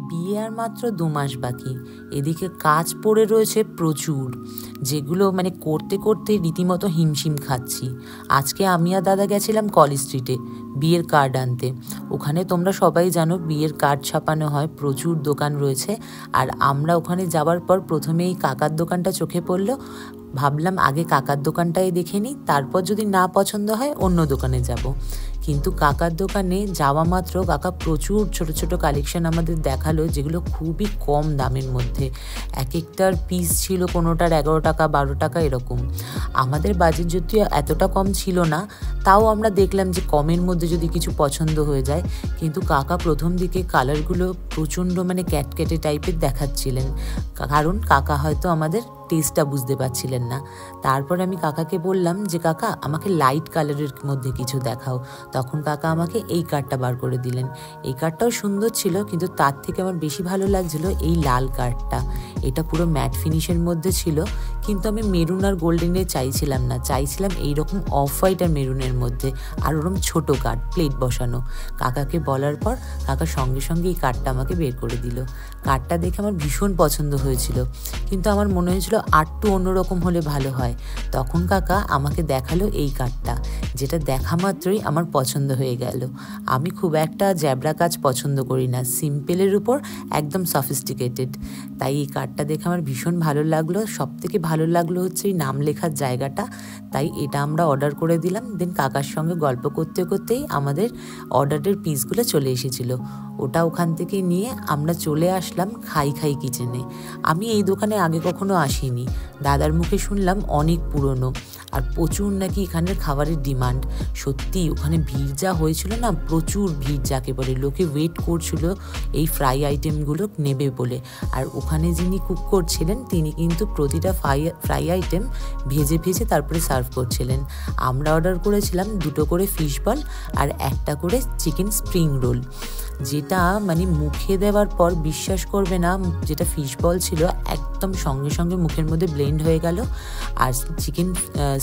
বিয়ে আর মাত্র 2 মাস বাকি। এদিকে কাজ পড়ে রয়েছে প্রচুর, যেগুলো করতে করতে রীতিমতো হিমশিম খাচ্ছি। আজকে আমি আর দাদা গেছিলাম কলেজ স্ট্রিটে বিয়ের কার্ড আনতে। ওখানে তোমরা সবাই জানো বিয়ের কার্ড ছাপানো হয়, প্রচুর দোকান রয়েছে। আর আমরা ওখানে যাওয়ার পর প্রথমে এই কাকার দোকানটা চোখে পড়লো। ভাবলাম আগে কাকার দোকানটাই দেখে নিই, তারপর যদি না পছন্দ হয় অন্য দোকানে যাব। কিন্তু কাকার দোকানে যাওয়া মাত্র কাকা প্রচুর ছোট ছোট কালেকশন আমাদের দেখালো, যেগুলো খুবই কম দামের মধ্যে। এক একটার পিস ছিল কোনোটার 11 টাকা 12 টাকা এরকম। আমাদের বাজেট যদিও এতটা কম ছিল না, তাও আমরা দেখলাম যে কমের মধ্যে যদি কিছু পছন্দ হয়ে যায়। কিন্তু কাকা প্রথম দিকে কালারগুলো প্রচণ্ড ক্যাটকেটে টাইপের দেখাচ্ছিলেন, কারণ কাকা হয়তো আমাদের টেস্টটা বুঝতে পারছিলেন না। তারপর আমি কাকাকে বললাম যে কাকা আমাকে লাইট কালারের মধ্যে কিছু দেখাও। তখন কাকা আমাকে এই কার্ডটা বার করে দিলেন। এই কার্ডটাও সুন্দর ছিল, কিন্তু তার থেকে আমার বেশি ভালো লাগছিল এই লাল কার্ডটা। এটা পুরো ম্যাট ফিনিশের মধ্যে ছিল, কিন্তু আমি মেরুন আর গোল্ডেনের চাইছিলাম না, চাইছিলাম এইরকম অফ হোয়াইট আর মেরুনের মধ্যে, আর ওরকম ছোট কার্ড প্লেট বসানো। কাকাকে বলার পর কাকা সঙ্গে সঙ্গে এই কার্ডটা আমাকে বের করে দিল। কার্ডটা দেখে আমার ভীষণ পছন্দ হয়েছিল, কিন্তু আমার মনে হয়েছিল আরটু অন্যরকম হলে ভালো হয়। তখন কাকা আমাকে দেখালো এই কার্ডটা, যেটা দেখা মাত্রই আমার পছন্দ হয়ে গেল। আমি খুব একটা জ্যাবরা কাজ পছন্দ করি না, সিম্পলের উপর একদম সফিস্টিকেটেড। তাই এই কার্ডটা দেখে আমার ভীষণ ভালো লাগলো। সব থেকে ভালো লাগলো হচ্ছে এই নাম লেখার জায়গাটা। তাই এটা আমরা অর্ডার করে দিলাম। দেন কাকার সঙ্গে গল্প করতে করতেই আমাদের অর্ডারের পিসগুলো চলে এসেছিলো। ওটা ওখান থেকে নিয়ে আমরা চলে আসলাম খাই খাই কিচেনে। আমি এই দোকানে আগে কখনো আসিনি, দাদার মুখে শুনলাম অনেক পুরনো, আর প্রচুর নাকি এখানের খাবারের ডিমান্ড। সত্যি ওখানে ভিড় যা হয়েছিল না, প্রচুর ভিড়, যাকে বলে লোকে ওয়েট করছিল এই ফ্রাই আইটেমগুলো নেবে বলে। আর ওখানে যিনি কুক করছিলেন তিনি কিন্তু প্রতিটা ফ্রাই আইটেম ভেজে ভেজে তারপরে সার্ভ করছিলেন। আমরা অর্ডার করেছিলাম 2টো করে ফিশ বল আর 1টা করে চিকেন স্প্রিং রোল, যেটা মুখে দেওয়ার পর বিশ্বাস করবে না, যেটা ফিশ বল ছিল একদম সঙ্গে সঙ্গে মুখের মধ্যে ব্লেন্ড হয়ে গেল। আর চিকেন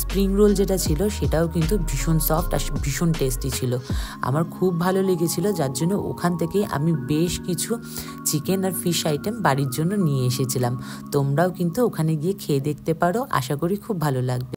স্প্রিং রোল যেটা ছিল সেটাও কিন্তু ভীষণ সফট আর ভীষণ টেস্টি ছিল। আমার খুব ভালো লেগেছিল, যার জন্য ওখান থেকে আমি বেশ কিছু চিকেন আর ফিশ আইটেম বাড়ির জন্য নিয়ে এসেছিলাম। তোমরাও কিন্তু ওখানে গিয়ে খেয়ে দেখতে পারো, আশা করি খুব ভালো লাগবে।